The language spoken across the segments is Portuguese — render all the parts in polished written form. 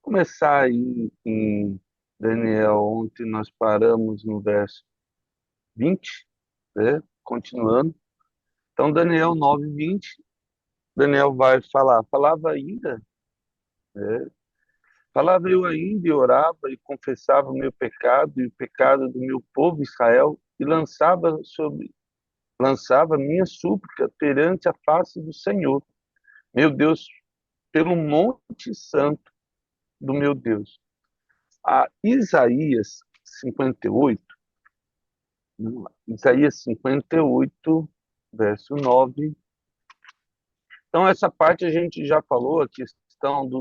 começar aí em Daniel. Ontem nós paramos no verso 20, né? Continuando. Então, Daniel 9:20, Daniel vai falar, falava ainda, né? Falava eu ainda e orava e confessava o meu pecado e o pecado do meu povo Israel e lançava minha súplica perante a face do Senhor, meu Deus, pelo monte santo do meu Deus. A Isaías 58, vamos lá, Isaías 58, verso 9. Então, essa parte a gente já falou, a questão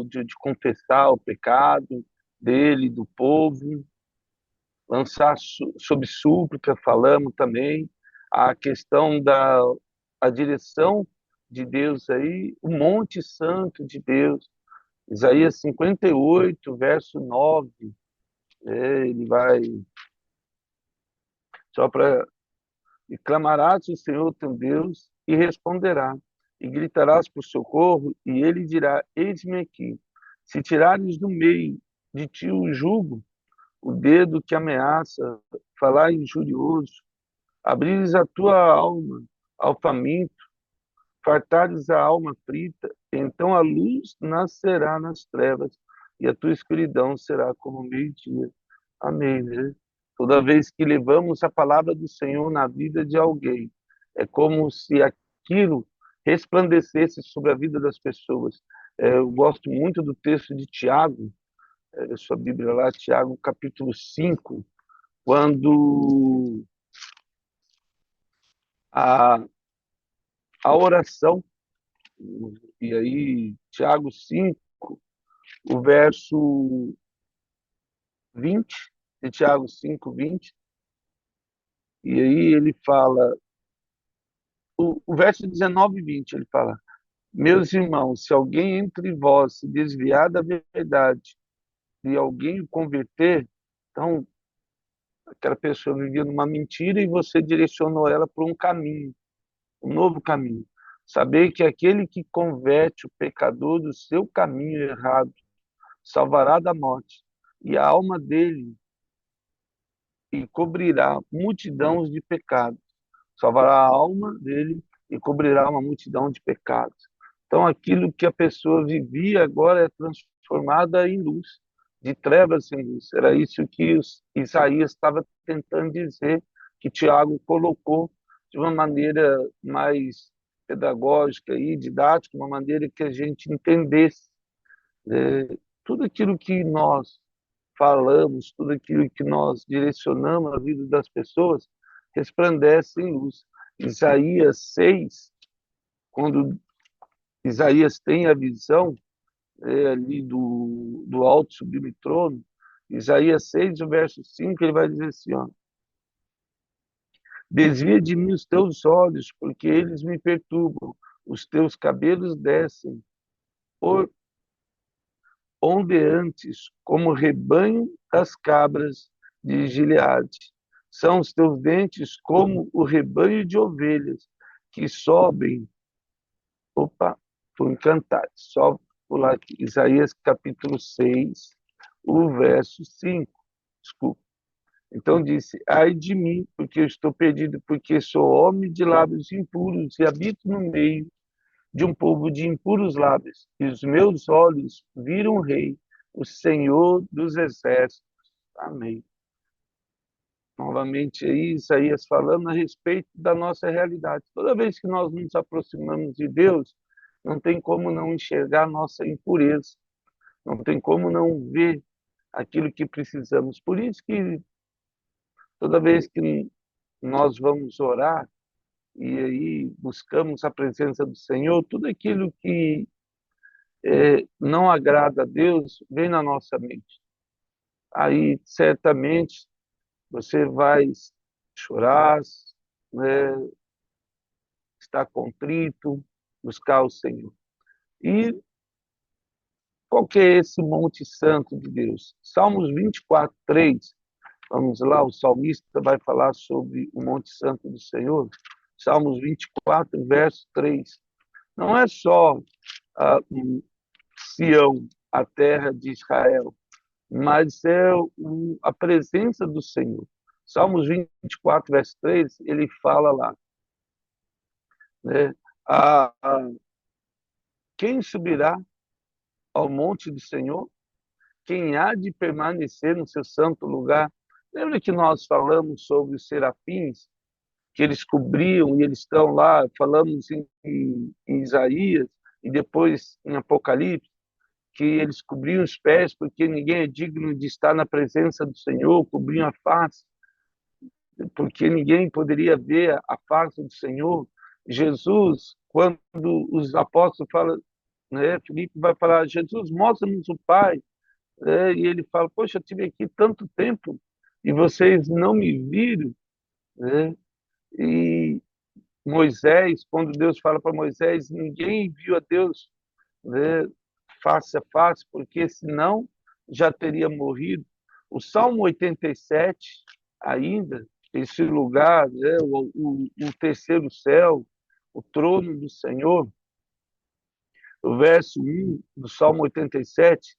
de confessar o pecado dele, do povo, lançar sob súplica, falamos também, a questão da a direção de Deus aí, o Monte Santo de Deus, Isaías 58, verso 9, ele vai, só para, e clamarás ao Senhor teu Deus e responderá, e gritarás por socorro, e ele dirá, eis-me aqui. Se tirares do meio de ti o jugo, o dedo que ameaça, falar injurioso, abrires a tua alma ao faminto, fartares a alma aflita, então a luz nascerá nas trevas e a tua escuridão será como o meio-dia. Amém, né? Toda vez que levamos a palavra do Senhor na vida de alguém, é como se aquilo resplandecesse sobre a vida das pessoas. Eu gosto muito do texto de Tiago, sua Bíblia lá, Tiago capítulo 5, quando a, a oração, e aí Tiago 5, o verso 20, de Tiago 5, 20, e aí ele fala, o verso 19 e 20, ele fala, meus irmãos, se alguém entre vós se desviar da verdade e alguém o converter, então aquela pessoa vivia numa mentira e você direcionou ela para um caminho, um novo caminho. Saber que aquele que converte o pecador do seu caminho errado salvará da morte, e a alma dele e cobrirá multidões de pecados. Salvará a alma dele e cobrirá uma multidão de pecados. Então, aquilo que a pessoa vivia agora é transformada em luz, de trevas em luz. Era isso que Isaías estava tentando dizer, que Tiago colocou de uma maneira mais pedagógica e didática, uma maneira que a gente entendesse, tudo aquilo que nós falamos, tudo aquilo que nós direcionamos a vida das pessoas, resplandece em luz. Isaías 6, quando Isaías tem a visão ali do alto sublime trono, Isaías 6, o verso 5, ele vai dizer assim, ó, desvia de mim os teus olhos, porque eles me perturbam, os teus cabelos descem por ondeantes, como o rebanho das cabras de Gileade. São os teus dentes como o rebanho de ovelhas que sobem. Opa, estou encantado. Só pular aqui. Isaías capítulo 6, o verso 5. Desculpa. Então disse: ai de mim, porque eu estou perdido, porque sou homem de lábios impuros e habito no meio de um povo de impuros lábios, e os meus olhos viram o Rei, o Senhor dos Exércitos. Amém. Novamente aí, Isaías falando a respeito da nossa realidade. Toda vez que nós nos aproximamos de Deus, não tem como não enxergar nossa impureza, não tem como não ver aquilo que precisamos. Por isso que toda vez que nós vamos orar e aí buscamos a presença do Senhor, tudo aquilo que não agrada a Deus, vem na nossa mente. Aí, certamente, você vai chorar, né, estar contrito, buscar o Senhor. E qual que é esse Monte Santo de Deus? Salmos 24, 3. Vamos lá, o salmista vai falar sobre o Monte Santo do Senhor. Salmos 24, verso 3. Não é só Sião, a terra de Israel, mas é a presença do Senhor. Salmos 24, verso 3, ele fala lá, né? A, a, quem subirá ao monte do Senhor? Quem há de permanecer no seu santo lugar? Lembra que nós falamos sobre os serafins, que eles cobriam e eles estão lá, falamos em Isaías e depois em Apocalipse, que eles cobriam os pés porque ninguém é digno de estar na presença do Senhor, cobriam a face porque ninguém poderia ver a face do Senhor. Jesus, quando os apóstolos falam, né, Filipe vai falar, Jesus, mostra-nos o Pai, e ele fala, poxa, eu tive aqui tanto tempo e vocês não me viram, né? E Moisés, quando Deus fala para Moisés, ninguém viu a Deus, né, face a face, porque senão já teria morrido. O Salmo 87, ainda, esse lugar, né, o terceiro céu, o trono do Senhor, o verso 1 do Salmo 87,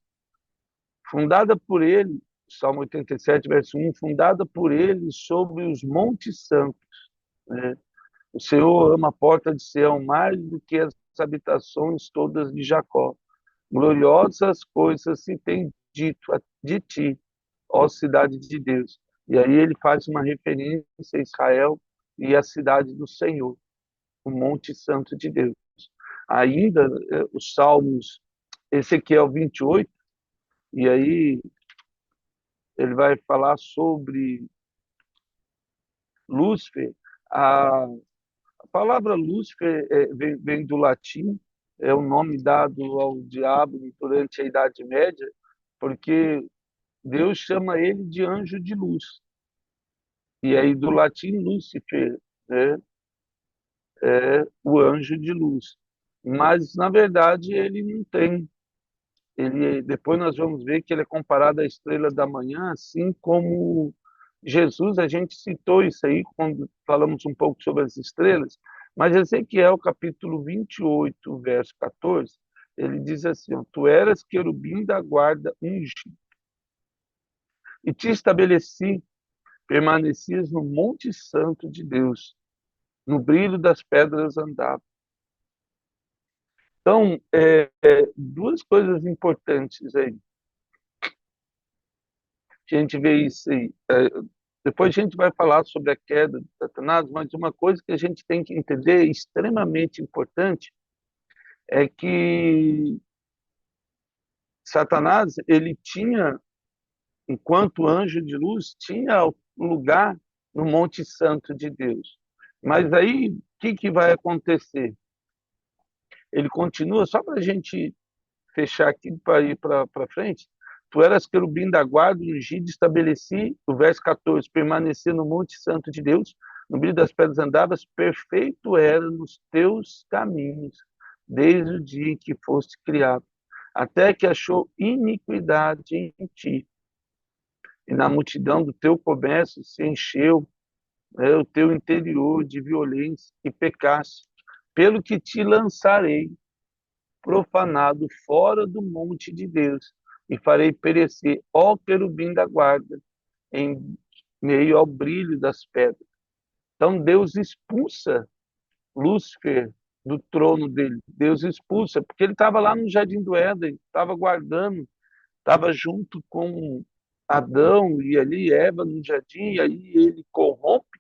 fundada por ele, Salmo 87, verso 1, fundada por ele sobre os montes santos, né? O Senhor ama a porta de Sião mais do que as habitações todas de Jacó. Gloriosas coisas se tem dito de ti, ó cidade de Deus. E aí ele faz uma referência a Israel e a cidade do Senhor, o Monte Santo de Deus. Ainda os Salmos, Ezequiel 28, e aí ele vai falar sobre Lúcifer. A palavra Lúcifer vem do latim, é o nome dado ao diabo durante a Idade Média, porque Deus chama ele de anjo de luz. E aí, do latim, Lúcifer, né? É o anjo de luz. Mas, na verdade, ele não tem. Depois nós vamos ver que ele é comparado à estrela da manhã, assim como Jesus, a gente citou isso aí quando falamos um pouco sobre as estrelas, mas Ezequiel, capítulo 28, verso 14, ele diz assim, ó, tu eras querubim da guarda ungido, e te estabeleci, permanecias no monte santo de Deus, no brilho das pedras andava. Então, duas coisas importantes aí. A gente vê isso aí. Depois a gente vai falar sobre a queda de Satanás, mas uma coisa que a gente tem que entender, extremamente importante, é que Satanás, ele tinha, enquanto anjo de luz, tinha um lugar no Monte Santo de Deus. Mas aí, o que vai acontecer? Ele continua, só para a gente fechar aqui para ir para frente, tu eras querubim da guarda, ungido, estabeleci, o verso 14, permanecer no Monte Santo de Deus, no brilho das pedras andavas, perfeito era nos teus caminhos, desde o dia em que foste criado, até que achou iniquidade em ti, e na multidão do teu comércio se encheu, o teu interior de violência e pecaste, pelo que te lançarei profanado fora do monte de Deus, e farei perecer, ó querubim da guarda, em meio ao brilho das pedras. Então Deus expulsa Lúcifer do trono dele. Deus expulsa, porque ele estava lá no Jardim do Éden, estava guardando, estava junto com Adão e ali Eva no jardim, e aí ele corrompe,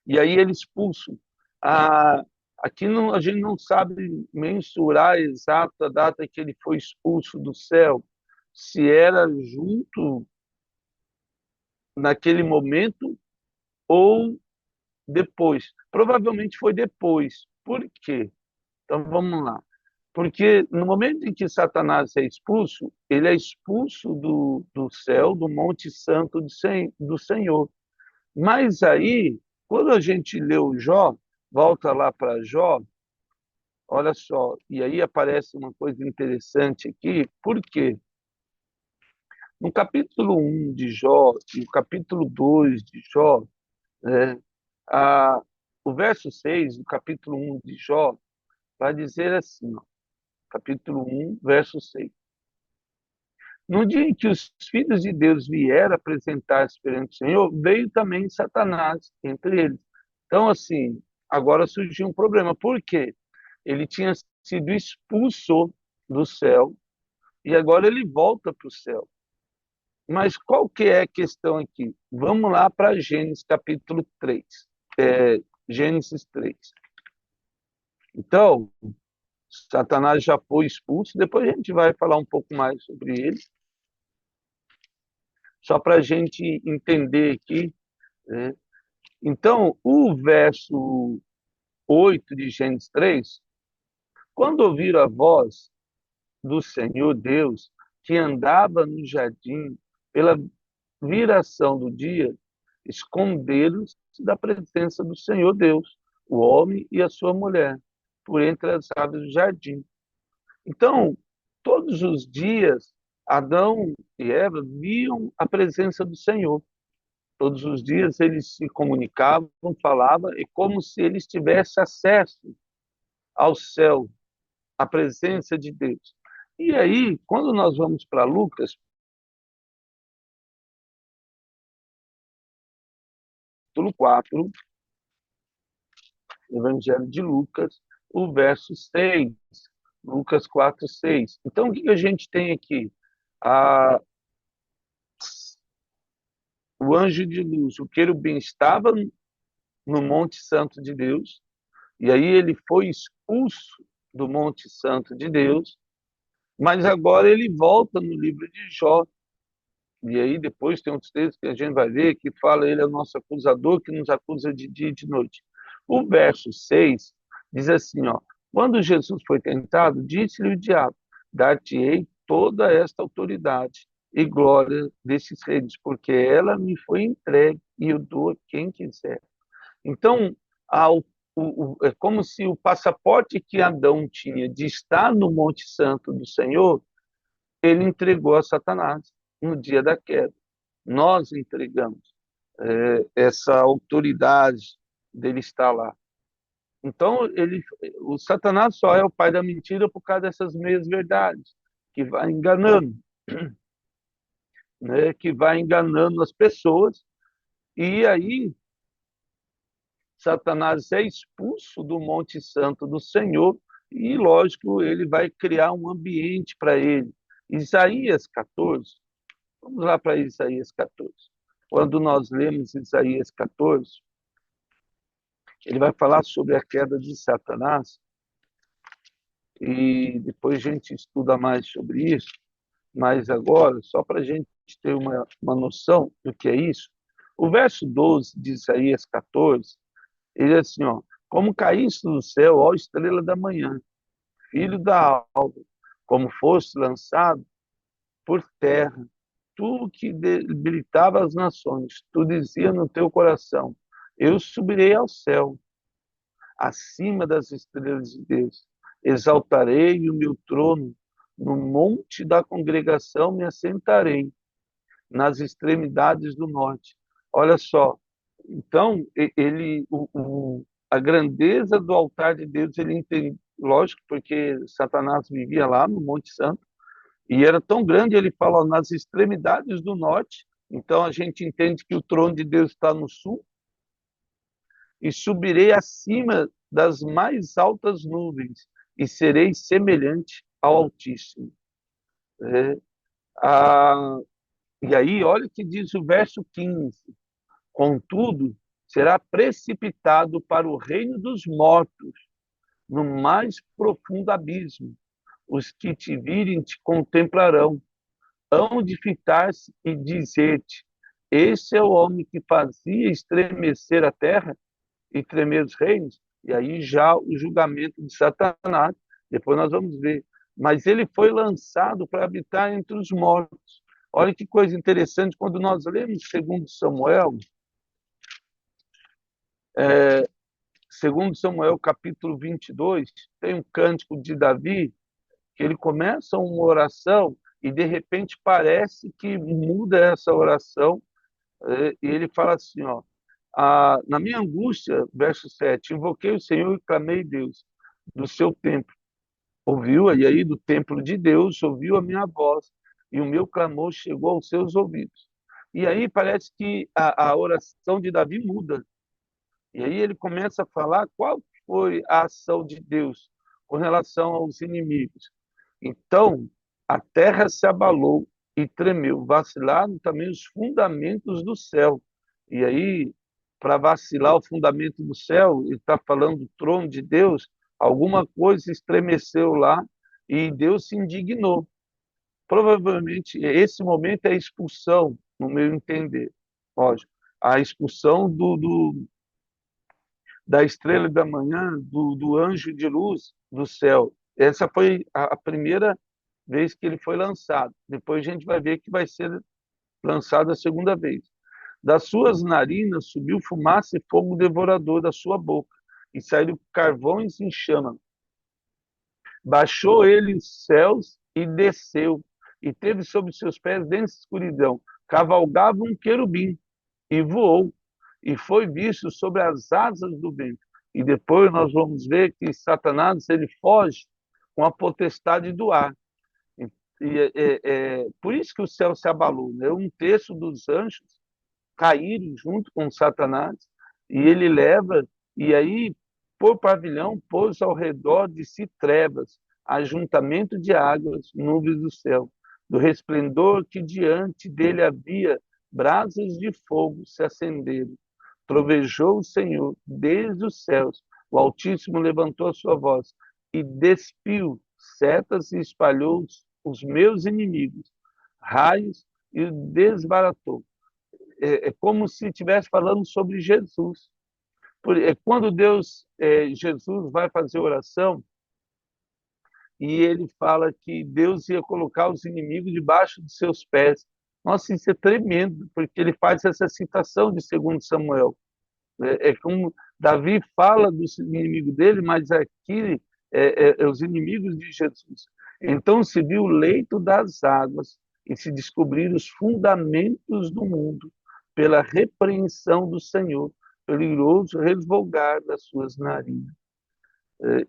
e aí ele expulsa. A, aqui não, a gente não sabe mensurar exato a data que ele foi expulso do céu, se era junto naquele momento ou depois. Provavelmente foi depois. Por quê? Então vamos lá. Porque no momento em que Satanás é expulso, ele é expulso do céu, do Monte Santo do Senhor. Mas aí, quando a gente lê o Jó, volta lá para Jó, olha só, e aí aparece uma coisa interessante aqui, por quê? No capítulo 1 de Jó e o capítulo 2 de Jó, né, o verso 6 do capítulo 1 de Jó vai dizer assim, ó, capítulo 1, verso 6. No dia em que os filhos de Deus vieram apresentar-se perante o Senhor, veio também Satanás entre eles. Então, assim, agora surgiu um problema. Por quê? Ele tinha sido expulso do céu e agora ele volta para o céu. Mas qual que é a questão aqui? Vamos lá para Gênesis capítulo 3. Gênesis 3. Então, Satanás já foi expulso, depois a gente vai falar um pouco mais sobre ele. Só para a gente entender aqui, né? Então, o verso 8 de Gênesis 3, quando ouviram a voz do Senhor Deus, que andava no jardim pela viração do dia, esconderam-se da presença do Senhor Deus, o homem e a sua mulher, por entre as árvores do jardim. Então, todos os dias, Adão e Eva viam a presença do Senhor. Todos os dias eles se comunicavam, falavam, e como se eles tivessem acesso ao céu, à presença de Deus. E aí, quando nós vamos para Lucas, capítulo 4, Evangelho de Lucas, o verso 6, Lucas 4, 6. Então, o que a gente tem aqui? O anjo de luz, o querubim, estava no Monte Santo de Deus, e aí ele foi expulso do Monte Santo de Deus, mas agora ele volta no livro de Jó. E aí depois tem outros textos que a gente vai ver que fala ele é o nosso acusador que nos acusa de dia e de noite. O verso 6 diz assim, ó: quando Jesus foi tentado, disse-lhe o diabo: dar-te-ei toda esta autoridade e glória desses reinos, porque ela me foi entregue e eu dou a quem quiser. Então, é como se o passaporte que Adão tinha de estar no Monte Santo do Senhor, ele entregou a Satanás no dia da queda. Nós entregamos essa autoridade dele estar lá. Então, o Satanás só é o pai da mentira por causa dessas meias verdades, que vai enganando, né? Que vai enganando as pessoas. E aí, Satanás é expulso do Monte Santo do Senhor e, lógico, ele vai criar um ambiente para ele. Isaías 14, vamos lá para Isaías 14. Quando nós lemos Isaías 14, ele vai falar sobre a queda de Satanás e depois a gente estuda mais sobre isso, mas agora, só para a gente ter uma noção do que é isso, o verso 12 de Isaías 14, ele é assim, ó: como caíste do céu, ó estrela da manhã, filho da alva, como foste lançado por terra, tu que debilitava as nações, tu dizia no teu coração: eu subirei ao céu, acima das estrelas de Deus, exaltarei o meu trono, no monte da congregação me assentarei, nas extremidades do norte. Olha só, então a grandeza do altar de Deus ele entende, lógico, porque Satanás vivia lá no Monte Santo e era tão grande, ele fala nas extremidades do norte. Então a gente entende que o trono de Deus está no sul e subirei acima das mais altas nuvens e serei semelhante ao Altíssimo. É, a, e aí, olha o que diz o verso 15: contudo, será precipitado para o reino dos mortos, no mais profundo abismo. Os que te virem te contemplarão, hão de fitar-se e dizer-te: esse é o homem que fazia estremecer a terra e tremer os reinos. E aí já o julgamento de Satanás, depois nós vamos ver. Mas ele foi lançado para habitar entre os mortos. Olha que coisa interessante, quando nós lemos segundo Samuel, segundo Samuel capítulo 22, tem um cântico de Davi, que ele começa uma oração e de repente parece que muda essa oração, e ele fala assim, ó: na minha angústia, verso 7, invoquei o Senhor e clamei a Deus do seu templo. ouviu, e aí do templo de Deus, ouviu a minha voz, e o meu clamor chegou aos seus ouvidos. E aí parece que a oração de Davi muda. E aí ele começa a falar qual foi a ação de Deus com relação aos inimigos. Então, a terra se abalou e tremeu, vacilaram também os fundamentos do céu. E aí, para vacilar o fundamento do céu, ele está falando do trono de Deus, alguma coisa estremeceu lá e Deus se indignou. Provavelmente, esse momento é a expulsão, no meu entender, lógico, a expulsão da estrela da manhã, do anjo de luz do céu. Essa foi a primeira vez que ele foi lançado. Depois a gente vai ver que vai ser lançado a segunda vez. Das suas narinas subiu fumaça e fogo devorador da sua boca, e saíram carvões em chama. Baixou ele os céus e desceu, e teve sob seus pés densa escuridão. Cavalgava um querubim e voou, e foi visto sobre as asas do vento. E depois nós vamos ver que Satanás ele foge com a potestade do ar. Por isso que o céu se abalou. Né? Um terço dos anjos caíram junto com Satanás, e ele leva, e aí, por pavilhão, pôs ao redor de si trevas, ajuntamento de águas, nuvens do céu. Do resplendor que diante dele havia, brasas de fogo se acenderam. Trovejou o Senhor desde os céus, o Altíssimo levantou a sua voz e despiu setas e espalhou os meus inimigos, raios e desbaratou. É como se estivesse falando sobre Jesus. Quando Jesus vai fazer oração, e ele fala que Deus ia colocar os inimigos debaixo dos seus pés. Nossa, isso é tremendo, porque ele faz essa citação de 2 Samuel. É como Davi fala dos inimigos dele, mas aqui é os inimigos de Jesus. Então se viu o leito das águas e se descobriram os fundamentos do mundo pela repreensão do Senhor, pelo iroso resvolgar das suas narinas.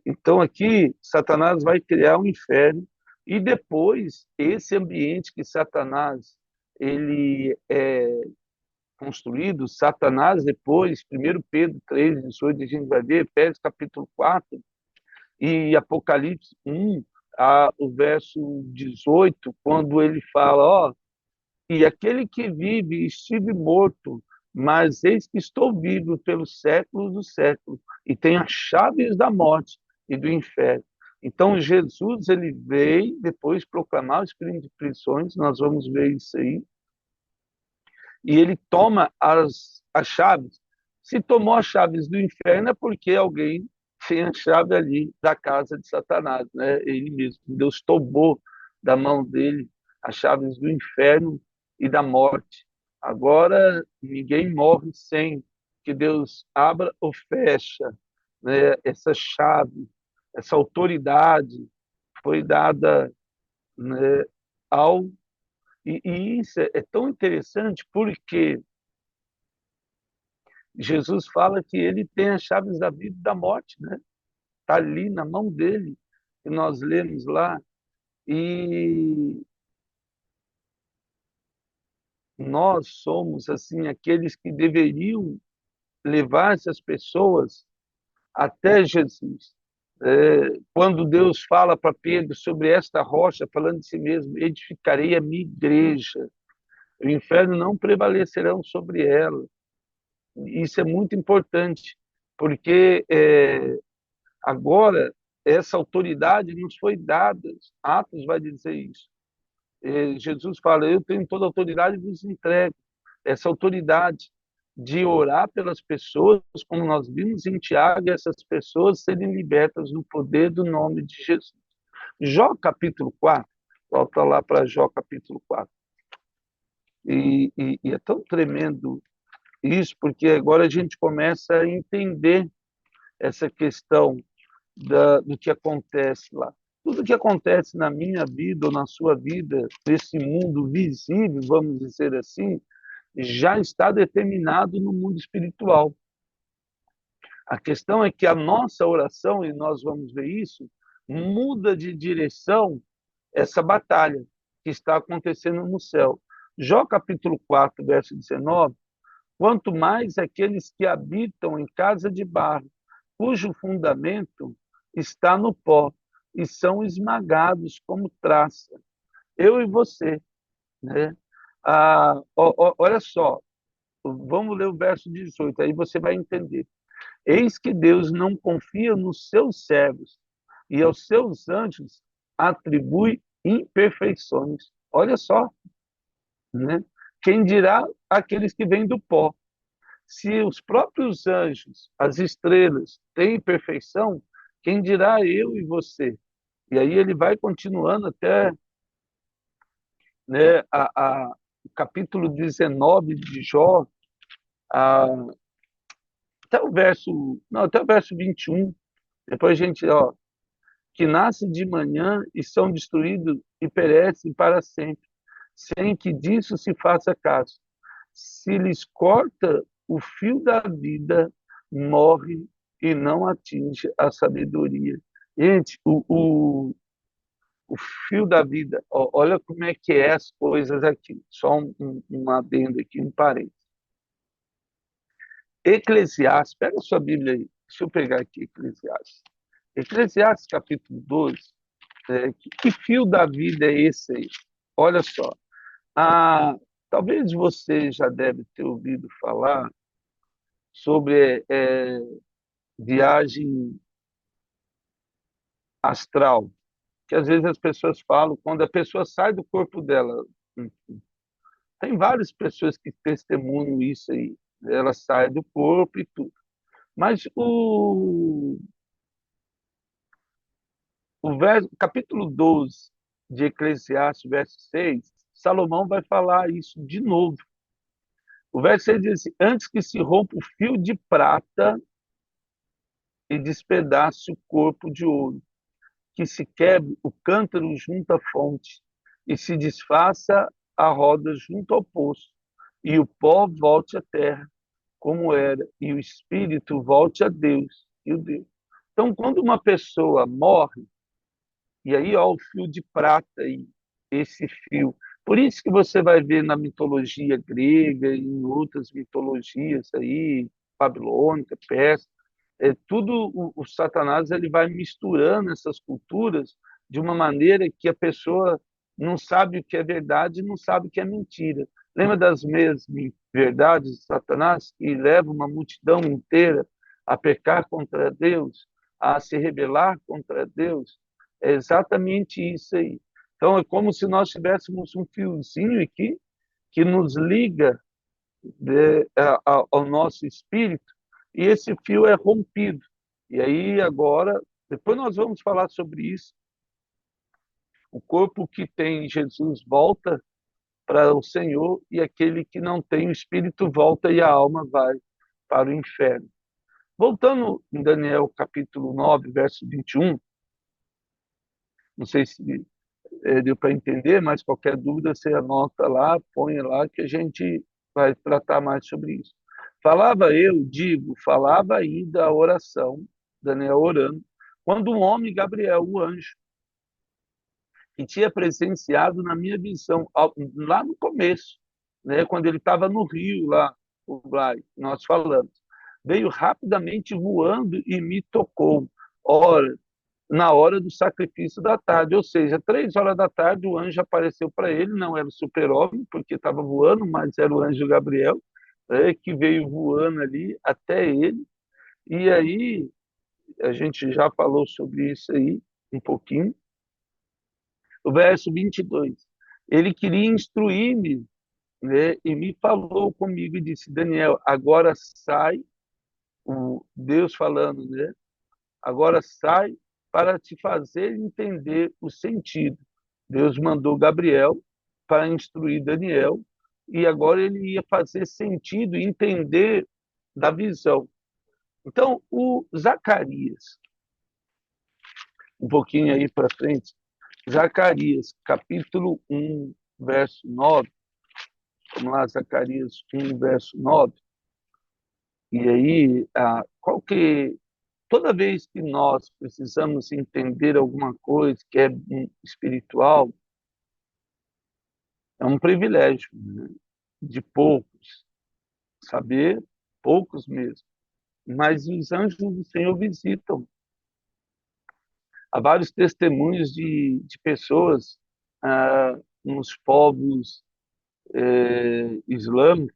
Então aqui Satanás vai criar um inferno e depois esse ambiente que Satanás ele é construído, Satanás depois, 1 Pedro 3, 18, a gente vai ver, Efésios capítulo 4 e Apocalipse 1, o verso 18, quando ele fala, ó, e aquele que vive estive morto, mas eis que estou vivo pelos séculos dos séculos, e tenho as chaves da morte e do inferno. Então, Jesus, ele veio depois proclamar o espírito de prisões, nós vamos ver isso aí, e ele toma as chaves. Se tomou as chaves do inferno é porque alguém tem a chave ali da casa de Satanás, né? Ele mesmo. Deus tomou da mão dele as chaves do inferno e da morte. Agora ninguém morre sem que Deus abra ou fecha, né? Essa chave, essa autoridade foi dada, né, ao e isso é tão interessante porque Jesus fala que ele tem as chaves da vida e da morte, né? Está ali na mão dele, que nós lemos lá. E nós somos, assim, aqueles que deveriam levar essas pessoas até Jesus. Quando Deus fala para Pedro sobre esta rocha, falando de si mesmo, edificarei a minha igreja, o inferno não prevalecerão sobre ela. Isso é muito importante, porque agora essa autoridade nos foi dada. Atos vai dizer isso. Jesus fala: eu tenho toda a autoridade e vos entrego. Essa autoridade de orar pelas pessoas, como nós vimos em Tiago, e essas pessoas serem libertas no poder do nome de Jesus. Jó capítulo 4, volta lá para Jó capítulo 4. E é tão tremendo isso, porque agora a gente começa a entender essa questão do que acontece lá. Tudo que acontece na minha vida ou na sua vida, nesse mundo visível, vamos dizer assim, já está determinado no mundo espiritual. A questão é que a nossa oração, e nós vamos ver isso, muda de direção essa batalha que está acontecendo no céu. Jó capítulo 4, verso 19: quanto mais aqueles que habitam em casa de barro, cujo fundamento está no pó, e são esmagados como traça. Eu e você, né? Olha só, vamos ler o verso 18, aí você vai entender. Eis que Deus não confia nos seus servos, e aos seus anjos atribui imperfeições. Olha só, né? Quem dirá aqueles que vêm do pó? Se os próprios anjos, as estrelas, têm perfeição, quem dirá eu e você? E aí ele vai continuando até, né, o capítulo 19 de Jó, a, até o verso, não, até o verso 21. Depois a gente, ó, que nascem de manhã e são destruídos e perecem para sempre, sem que disso se faça caso. Se lhes corta o fio da vida, morre e não atinge a sabedoria. Gente, o fio da vida, ó, olha como é que é as coisas aqui. Só um adendo aqui, um parênteses. Eclesiastes, pega a sua Bíblia aí, deixa eu pegar aqui Eclesiastes. Eclesiastes capítulo 12, que fio da vida é esse aí? Olha só, ah, talvez você já deve ter ouvido falar sobre viagem astral, que às vezes as pessoas falam quando a pessoa sai do corpo dela. Tem várias pessoas que testemunham isso aí. Ela sai do corpo e tudo. Mas capítulo 12 de Eclesiastes, verso 6, Salomão vai falar isso de novo. O verso 6 diz assim: antes que se rompa o fio de prata e despedace o corpo de ouro, que se quebre o cântaro junto à fonte e se desfaça a roda junto ao poço, e o pó volte à terra, como era, e o espírito volte a Deus, e o Deus. Então, quando uma pessoa morre, e aí ó, o fio de prata aí, esse fio. Por isso que você vai ver na mitologia grega, em outras mitologias aí, babilônica, persa, tudo o Satanás ele vai misturando essas culturas de uma maneira que a pessoa não sabe o que é verdade e não sabe o que é mentira. Lembra das mesmas verdades de Satanás que leva uma multidão inteira a pecar contra Deus, a se rebelar contra Deus? É exatamente isso aí. Então é como se nós tivéssemos um fiozinho aqui que nos liga ao nosso espírito, e esse fio é rompido. E aí agora, depois nós vamos falar sobre isso. O corpo que tem Jesus volta para o Senhor, e aquele que não tem o espírito volta e a alma vai para o inferno. Voltando em Daniel capítulo 9, verso 21, não sei se deu para entender, mas qualquer dúvida você anota lá, põe lá que a gente vai tratar mais sobre isso. Falava ainda a oração, Daniel orando, quando um homem, Gabriel, o anjo, que tinha presenciado na minha visão, lá no começo, né, quando ele estava no rio, lá, o Blai, nós falamos, veio rapidamente voando e me tocou. Ora, na hora do sacrifício da tarde, ou seja, 3 horas da tarde, o anjo apareceu para ele, não era o super-homem, porque estava voando, mas era o anjo Gabriel, que veio voando ali até ele, e aí a gente já falou sobre isso aí um pouquinho. O verso 22, ele queria instruir-me, né, e me falou comigo e disse, Daniel, agora sai, o Deus falando, né, agora sai para te fazer entender o sentido. Deus mandou Gabriel para instruir Daniel, e agora ele ia fazer sentido, entender da visão. Então, o Zacarias, um pouquinho aí para frente, Zacarias, capítulo 1, verso 9. Vamos lá, Zacarias 1, verso 9. E aí, qual que toda vez que nós precisamos entender alguma coisa que é espiritual, é um privilégio, né, de poucos, saber, poucos mesmo. Mas os anjos do Senhor visitam. Há vários testemunhos de pessoas nos povos islâmicos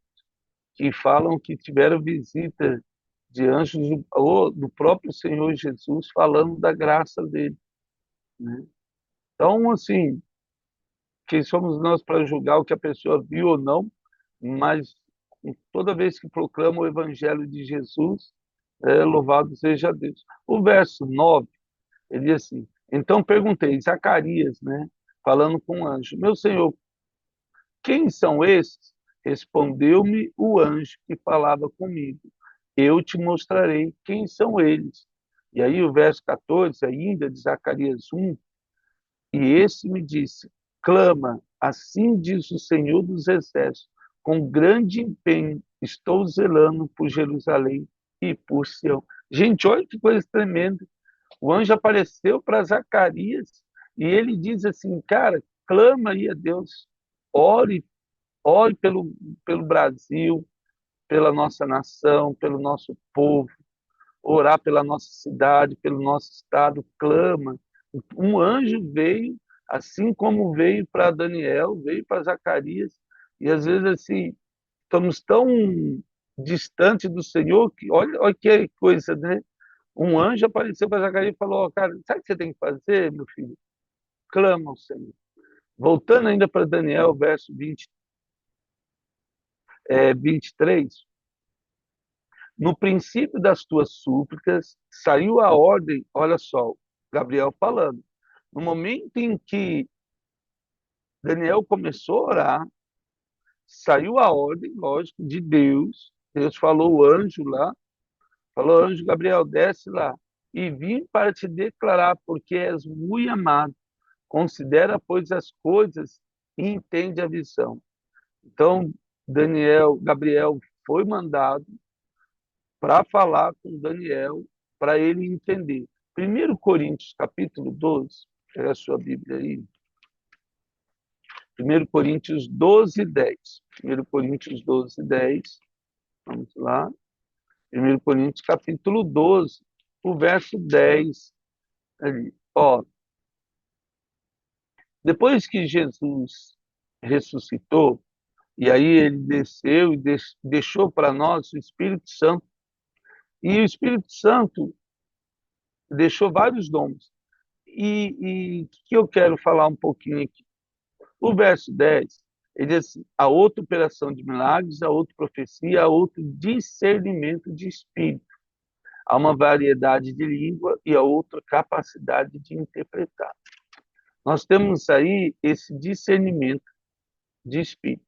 que falam que tiveram visita de anjos do próprio Senhor Jesus falando da graça dele, né? Então, assim, quem somos nós para julgar o que a pessoa viu ou não, mas toda vez que proclama o Evangelho de Jesus, louvado seja Deus. O verso 9, ele diz assim: então perguntei, Zacarias, né, falando com o anjo, meu Senhor, quem são esses? Respondeu-me o anjo que falava comigo. Eu te mostrarei quem são eles. E aí o verso 14 ainda de Zacarias 1, e esse me disse, clama, assim diz o Senhor dos Exércitos, com grande empenho estou zelando por Jerusalém e por Sião. Gente, olha que coisa tremenda. O anjo apareceu para Zacarias e ele diz assim, cara, clama aí a Deus, ore, ore pelo Brasil, pela nossa nação, pelo nosso povo, orar pela nossa cidade, pelo nosso estado, clama. Um anjo veio, assim como veio para Daniel, veio para Zacarias, e às vezes assim, estamos tão distante do Senhor que olha que coisa, né? Um anjo apareceu para Zacarias e falou: oh, cara, sabe o que você tem que fazer, meu filho? Clama ao Senhor. Voltando ainda para Daniel, verso 23, no princípio das tuas súplicas saiu a ordem, olha só, Gabriel falando, no momento em que Daniel começou a orar, saiu a ordem, lógico, de Deus. Deus falou o anjo lá, falou, anjo Gabriel, desce lá e vim para te declarar, porque és muito amado. Considera, pois, as coisas e entende a visão. Então, Gabriel foi mandado para falar com Daniel, para ele entender. 1 capítulo 12, pega a sua Bíblia aí. 1 Coríntios 12, 10. 1 Coríntios 12, 10. Vamos lá. 1 Coríntios capítulo 12, o verso 10. Ali. Ó, depois que Jesus ressuscitou, e aí ele desceu e deixou para nós o Espírito Santo. E o Espírito Santo deixou vários dons. E o que eu quero falar um pouquinho aqui? O verso 10, ele diz assim, a outra operação de milagres, a outra profecia, a outro discernimento de espírito. Há uma variedade de língua e a outra capacidade de interpretar. Nós temos aí esse discernimento de espírito.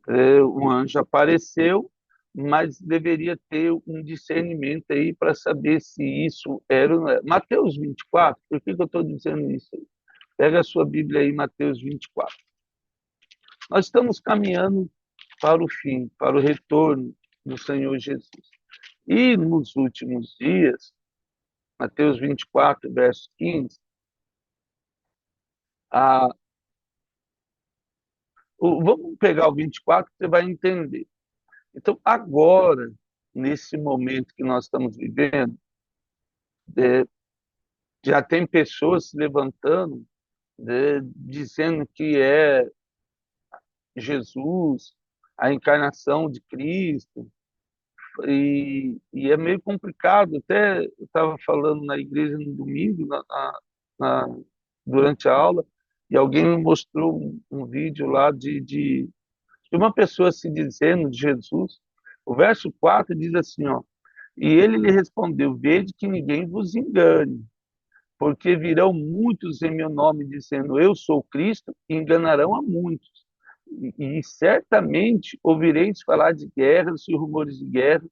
O anjo apareceu, mas deveria ter um discernimento aí para saber se isso era ou não era. Mateus 24, por que eu estou dizendo isso aí? Pega a sua Bíblia aí, Mateus 24. Nós estamos caminhando para o fim, para o retorno do Senhor Jesus. E nos últimos dias, Mateus 24, verso 15, a, vamos pegar o 24, você vai entender. Então, agora, nesse momento que nós estamos vivendo, é, já tem pessoas se levantando, dizendo que é Jesus, a encarnação de Cristo, e é meio complicado. Até eu estava falando na igreja no domingo, na, durante a aula, e alguém me mostrou um vídeo lá de uma pessoa se dizendo de Jesus. O verso 4 diz assim, ó, e ele lhe respondeu, vede que ninguém vos engane, porque virão muitos em meu nome dizendo, eu sou Cristo, e enganarão a muitos. E certamente ouvireis falar de guerras e rumores de guerra,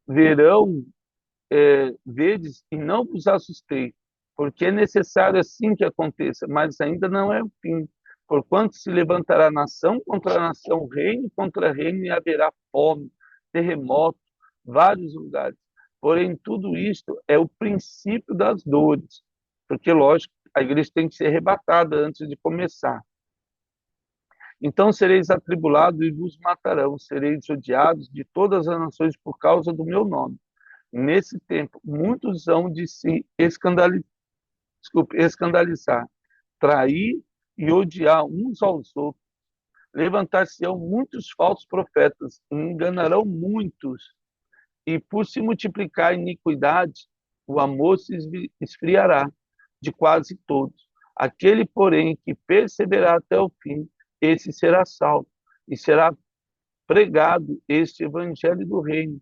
verão, vedes e não vos assustei, porque é necessário assim que aconteça, mas ainda não é o fim. Porquanto se levantará nação contra nação, reino contra reino, e haverá fome, terremoto, vários lugares. Porém, tudo isto é o princípio das dores, porque, lógico, a igreja tem que ser arrebatada antes de começar. Então sereis atribulados e vos matarão, sereis odiados de todas as nações por causa do meu nome. Nesse tempo, muitos hão de se escandalizar, trair e odiar uns aos outros. Levantar-se-ão muitos falsos profetas, e enganarão muitos, e por se multiplicar a iniquidade, o amor se esfriará de quase todos. Aquele, porém, que perseverar até o fim, esse será salvo, e será pregado este evangelho do reino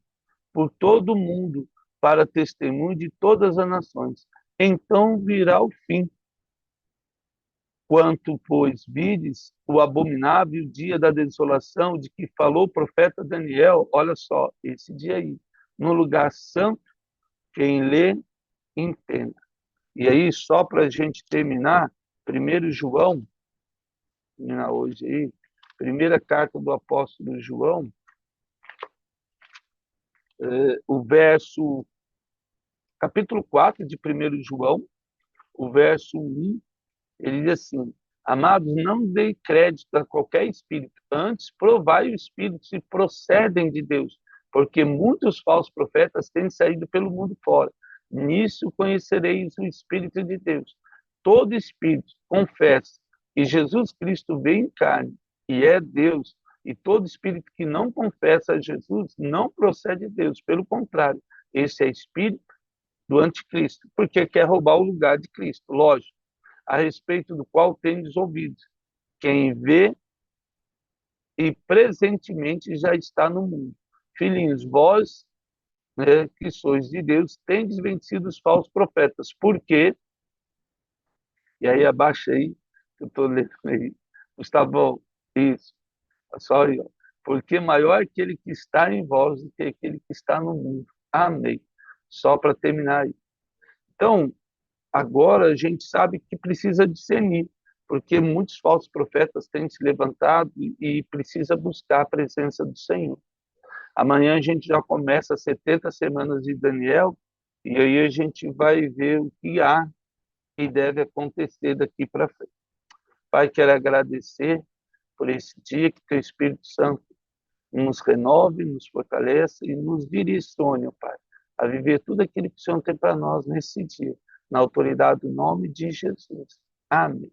por todo o mundo, para testemunho de todas as nações. Então virá o fim. Quanto, pois, vides o abominável dia da desolação de que falou o profeta Daniel, olha só, esse dia aí, no lugar santo, quem lê, entenda. E aí, só para a gente terminar, 1 João, terminar hoje aí, primeira carta do apóstolo João, o verso, capítulo 4 de 1 João, o verso 1, ele diz assim: amados, não deem crédito a qualquer espírito, antes provai o espírito se procedem de Deus, porque muitos falsos profetas têm saído pelo mundo fora. Nisso conhecereis o Espírito de Deus. Todo espírito confessa que Jesus Cristo veio em carne e é Deus, e todo espírito que não confessa a Jesus não procede de Deus. Pelo contrário, esse é espírito do anticristo, porque quer roubar o lugar de Cristo, lógico, a respeito do qual tendes ouvido. Quem vê e presentemente já está no mundo. Filhinhos, vós, né, que sois de Deus, tendes vencido os falsos profetas. Por quê? E aí abaixa aí, que eu estou lendo aí. Gustavo, isso, só aí, ó. Porque maior é aquele que está em vós do que aquele que está no mundo. Amém. Só para terminar aí. Então, agora a gente sabe que precisa discernir, porque muitos falsos profetas têm se levantado e precisa buscar a presença do Senhor. Amanhã a gente já começa 70 semanas de Daniel, e aí a gente vai ver o que há e deve acontecer daqui para frente. Pai, quero agradecer por esse dia, que teu Espírito Santo nos renove, nos fortaleça e nos direcione, Pai, a viver tudo aquilo que o Senhor tem para nós nesse dia, na autoridade do nome de Jesus. Amém.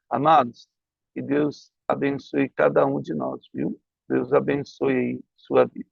Amados, que Deus abençoe cada um de nós, viu? Deus abençoe aí sua vida.